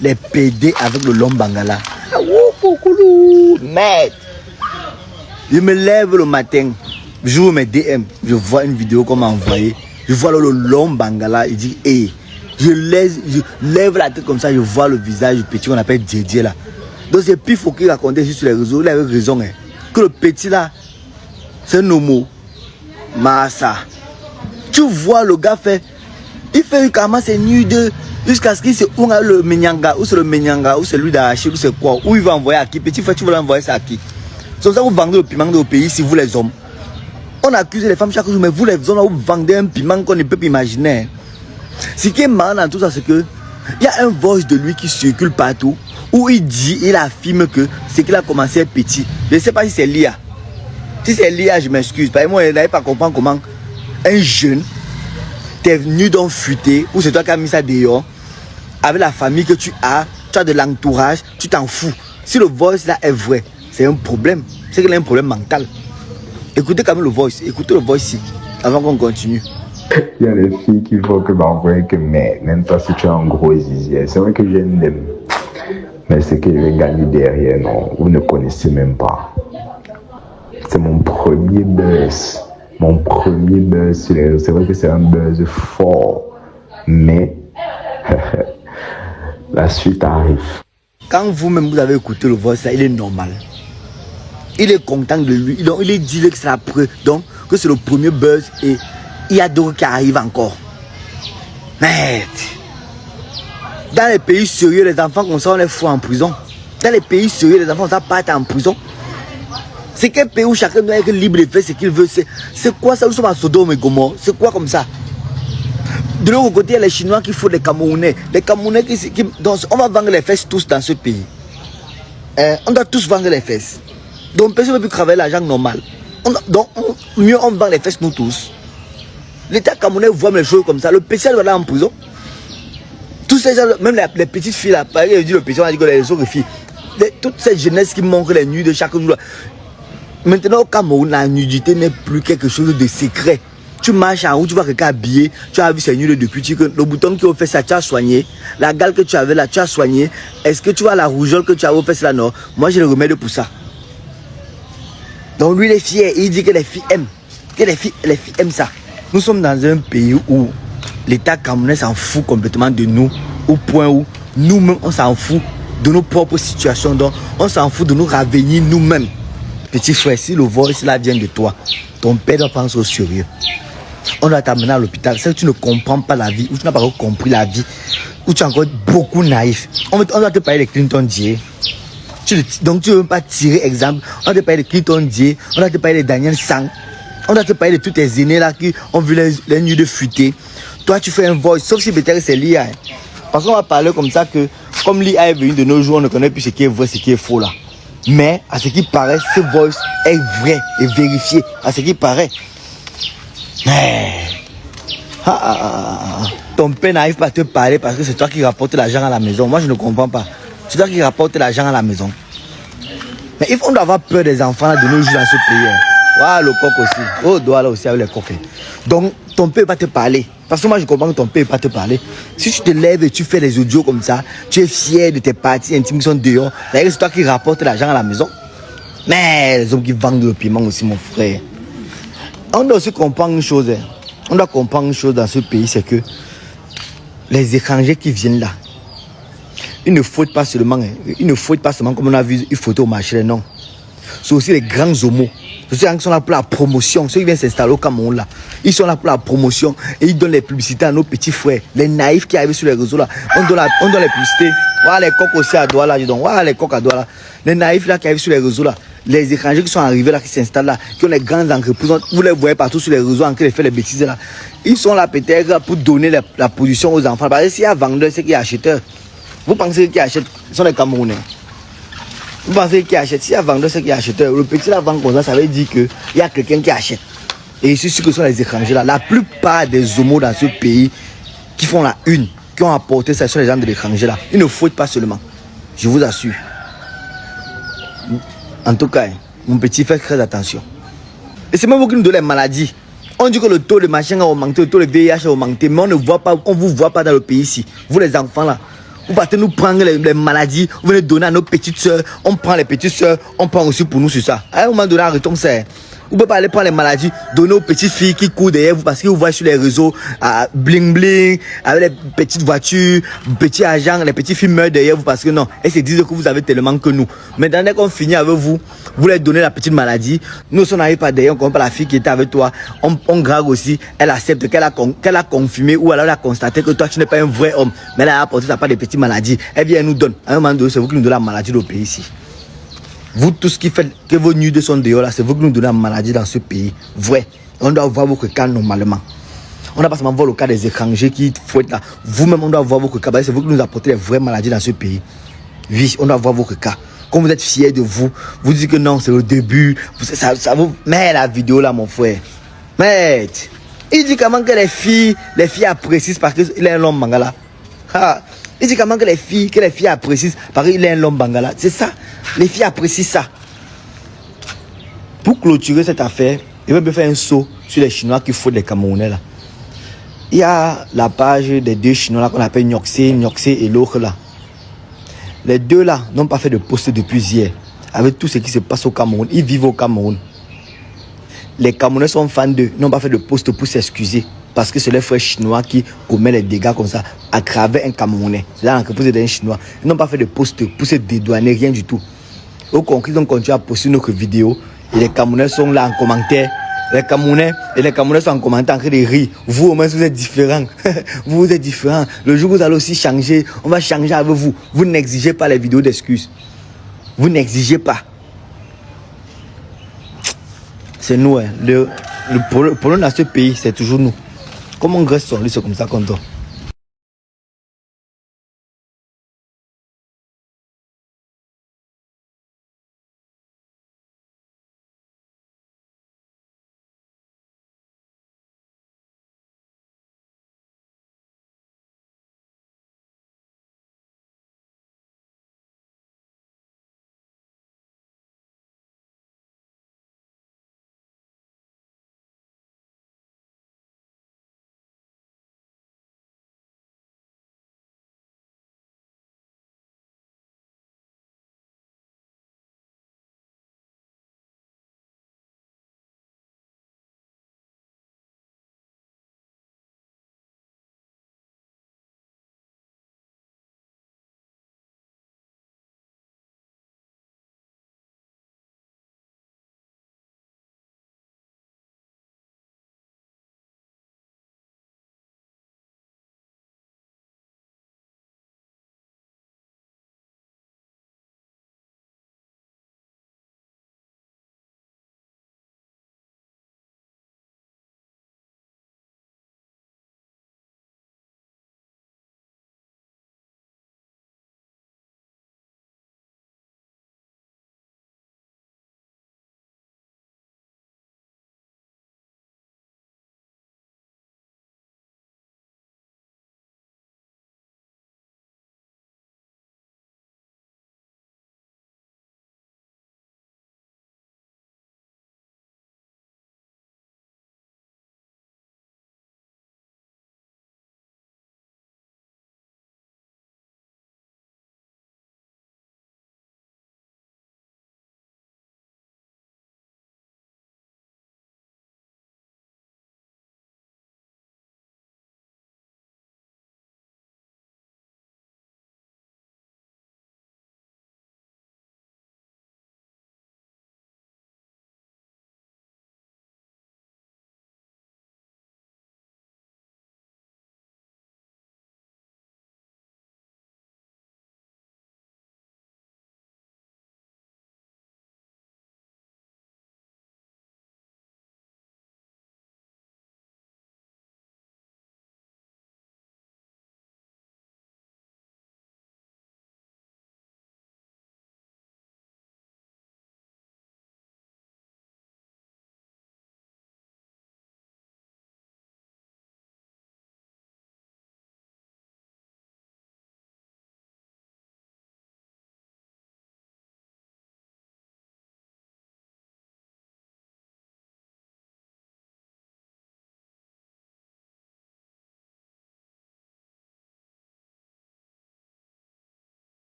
les PD avec le long bangala. Merde. Je me lève le matin, j'ouvre mes DM, je vois une vidéo qu'on m'a envoyée. Je vois le long bangala, il dit, hey, je lève la tête comme ça, je vois le visage du petit qu'on appelle Didier là. Donc c'est plus faux qu'il racontait sur les réseaux, il avait raison. Hein. Que le petit là, c'est un homo. Massa. Tu vois le gars fait, il fait carrément ses nudes jusqu'à ce qu'il se où le Menyanga, ou c'est le Menyanga, ou c'est lui d'Achille, ou c'est quoi, où il va envoyer à qui, petit frère, tu veux l'envoyer ça à qui. C'est comme ça que vous vendez le piment au pays, si vous les hommes. On accuse les femmes chaque jour, mais vous les hommes, vous vendez un piment qu'on ne peut pas imaginer. Ce qui est marrant dans tout ça, c'est que il y a un voice de lui qui circule partout, où il affirme que c'est qu'il a commencé petit. Je ne sais pas si c'est Lia. Si c'est Lia, je m'excuse. Parce que moi, je n'avais pas compris comment un jeune t'es venu donc fuiter, ou c'est toi qui as mis ça dehors, avec la famille que tu as de l'entourage, tu t'en fous. Si le voice là est vrai, c'est un problème. C'est qu'il a un problème mental. Écoutez quand même le voice, écoutez le voice ici, avant qu'on continue. Il y a des filles qui vont que m'envoyer que mais même toi si tu as un gros zizi, c'est vrai que je l'aime. Mais c'est que je vais gagner derrière, non, vous ne connaissez même pas. C'est mon premier buzz. Mon premier buzz sur les réseaux. C'est vrai que c'est un buzz fort. Mais la suite arrive. Quand vous-même vous avez écouté le voice là, il est normal. Il est content de lui. Donc il est dit que c'est la preuve. Donc que c'est le premier buzz et il y a d'autres qui arrivent encore. Merde. Dans les pays sérieux, les enfants comme ça, on les fout en prison. Dans les pays sérieux, les enfants, ça part en prison. C'est quel pays où chacun doit être libre de faire ce qu'il veut. C'est quoi ça? Nous sommes à Sodome et Gomorrhe. C'est quoi comme ça? De l'autre côté, il y a les Chinois qui font des Camerounais. Les Camerounais donc, on va vendre les fesses tous dans ce pays. On doit tous vendre les fesses. Donc personne ne peut plus travailler l'argent normal. Mieux on vend les fesses nous tous. L'État camerounais voit les choses comme ça. Le PC doit aller en prison. Tous ces gens, même les petites filles là, pareil, je dis le PC, on a dit que les autres filles. Toute cette jeunesse qui montre les nudes de chaque jour. Maintenant au Cameroun, la nudité n'est plus quelque chose de secret. Tu marches en haut, tu vois quelqu'un habillé, tu as vu ces nudes depuis que le bouton qui a fait ça, tu as soigné. La gale que tu avais là, tu as soigné. Est-ce que tu vois la rougeole que tu as fait là? Non. Moi, j'ai le remède pour ça. Donc lui, il est fier. Il dit que les filles aiment. Que les filles aiment ça. Nous sommes dans un pays où l'État camerounais s'en fout complètement de nous. Au point où nous-mêmes, on s'en fout de nos propres situations. Donc, on s'en fout de nous ravenir nous-mêmes. Petit frère, si le voice là vient de toi, ton père doit penser au sérieux. On doit t'amener à l'hôpital. C'est que tu ne comprends pas la vie, ou tu n'as pas encore compris la vie, ou tu es encore beaucoup naïf. On doit te parler de Clinton Dier. Donc tu ne veux pas tirer exemple. On doit te parler de Clinton Dier. On doit te parler de Daniel Sang. On doit te parler de tous tes aînés là qui ont vu les nuits de fuiter. Toi tu fais un voice, sauf si peut-être c'est l'IA. Parce qu'on va parler comme ça que, comme l'IA est venu de nos jours, on ne connaît plus ce qui est vrai, ce qui est faux là. Mais à ce qui paraît, ce voice est vrai et vérifié. À ce qui paraît. Ton père n'arrive pas à te parler parce que c'est toi qui rapportes l'argent à la maison. Moi je ne comprends pas. C'est toi qui rapportes l'argent à la maison. Mais on doit avoir peur des enfants là, de nos jours dans ce pays. Voilà le coq aussi. Oh, doigt là aussi avec les coqs. Donc ton père va te parler. Parce que moi je comprends que ton père va te parler. Si tu te lèves et tu fais des audios comme ça, tu es fier de tes parties intimes qui sont dehors. C'est toi qui rapportes l'argent à la maison. Mais les hommes qui vendent le piment aussi, mon frère. On doit aussi comprendre une chose. On doit comprendre une chose dans ce pays, c'est que les étrangers qui viennent là, ils ne fouettent pas seulement, comme on a vu, ils fouettent au marché, non. C'est aussi les grands homos. C'est ceux qui sont là pour la promotion. Ceux qui viennent s'installer au Cameroun là, ils sont là pour la promotion et ils donnent les publicités à nos petits frères. Les naïfs qui arrivent sur les réseaux là, on donne les publicités. Voilà les coqs aussi à doigt là, voilà les coqs à doigt là. Les naïfs là qui arrivent sur les réseaux là, les étrangers qui sont arrivés là, qui s'installent là, qui ont les grandes entreprises, vous les voyez partout sur les réseaux en train de faire les bêtises là. Ils sont là peut-être pour donner la position aux enfants. Parce que s'il y a vendeur, c'est qu'il y a acheteur. Vous pensez qui achète, ce sont les Camerounais. Vous pensez qui achète, s'il y a vendeur, c'est qui acheteur. Le petit là vend comme ça, ça veut dire qu'il y a quelqu'un qui achète. Et c'est sûr que ce sont les étrangers là. La plupart des homos dans ce pays qui font la une, qui ont apporté ça, ce sont les gens de l'étranger là. Ils ne fouettent pas seulement. Je vous assure. En tout cas, mon petit, faites très attention. Et c'est même vous qui nous donnez les maladies. On dit que le taux de machin a augmenté, le taux de VIH a augmenté, mais on ne voit pas, on vous voit pas dans le pays ici. Vous les enfants là, Vous partez nous prendre les maladies, vous venez donner à nos petites soeurs, on prend les petites soeurs, on prend aussi pour nous sur ça. À un moment donné, arrêtons ça. Vous ne pouvez pas aller prendre les maladies, donner aux petites filles qui courent derrière vous parce qu'ils vous voient sur les réseaux bling bling, avec les petites voitures, petits agents, les petites filles meurent derrière vous parce que non, elles se disent que vous avez tellement que nous. Maintenant, dès qu'on finit avec vous, vous leur donnez la petite maladie. Nous, si on n'arrive pas derrière, on comprend pas la fille qui était avec toi, on drague aussi, elle accepte qu'elle a confirmé ou alors elle a constaté que toi, tu n'es pas un vrai homme. Mais elle a apporté, tu n'as pas de petites maladies. Elle vient, elle nous donne. À un moment donné, c'est vous qui nous donnez la maladie au pays ici. Vous, tout ce qui fait que vos nudes sont dehors là, c'est vous qui nous donnez la maladie dans ce pays. Vrai. On doit voir votre cas normalement. On n'a pas seulement voir le cas des étrangers qui fouettent là. Vous-même, on doit voir votre cas. C'est vous qui nous apportez les vraies maladies dans ce pays. Oui, on doit voir votre cas. Quand vous êtes fiers de vous, vous dites que non, c'est le début. Ça vous met la vidéo là, mon frère. Mais il dit comment que les filles apprécient parce qu'il est un homme bangala. Il dit comment que les filles apprécient parce qu'il est un homme bangala. C'est ça. Les filles apprécient ça. Pour clôturer cette affaire, il va me faire un saut sur les Chinois qui foutent les Camerounais là. Il y a la page des deux Chinois là qu'on appelle Nyoxé et l'autre là. Les deux là n'ont pas fait de post depuis hier. Avec tout ce qui se passe au Cameroun, ils vivent au Cameroun. Les Camerounais sont fans d'eux, n'ont pas fait de post pour s'excuser. Parce que c'est les frères chinois qui commettent les dégâts comme ça à travers un Camerounais. C'est là l'entreprise d'un Chinois. Ils n'ont pas fait de post pour se dédouaner, rien du tout. Au contraire, ils ont continué à poster notre vidéo. Et les Camerounais sont là en commentaire. Les Camerounais sont en commentaire en train de rire. Vous, au moins, vous êtes différents. Vous êtes différents. Le jour où vous allez aussi changer, on va changer avec vous. Vous n'exigez pas les vidéos d'excuses. Vous n'exigez pas. C'est nous. Hein. Le problème dans ce pays, c'est toujours nous. Comme on reste sur lui, c'est comme ça qu'on dort.